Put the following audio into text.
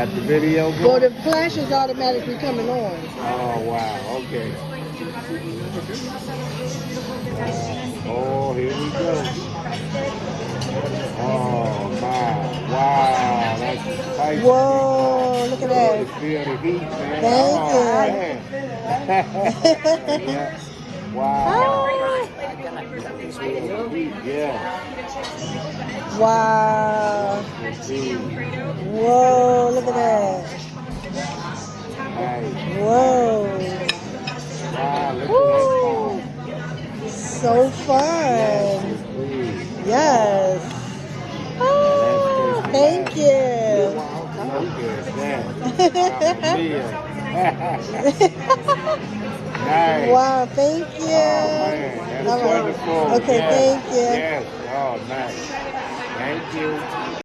Got the video Well, going? the flash is automatically coming on. Oh, wow. Okay. Oh, here we go. Oh, my. Wow. That's spicy. Whoa, look at Oh, you that. feel the heat, man. Thank Oh, you. man. Yeah. Wow. You feel the heat. Yeah. Wow. Indeed. Whoa, look at that. Nice. Whoa. Wow, look Woo. at that. So Yes, fun. indeed. Yes. Oh, thank You're you. welcome. Look at that. Mamma mia. Nice. Wow, thank Oh, you. man. All That's right. wonderful. Okay, Yes. thank you. Yes. Oh, nice. Thank you.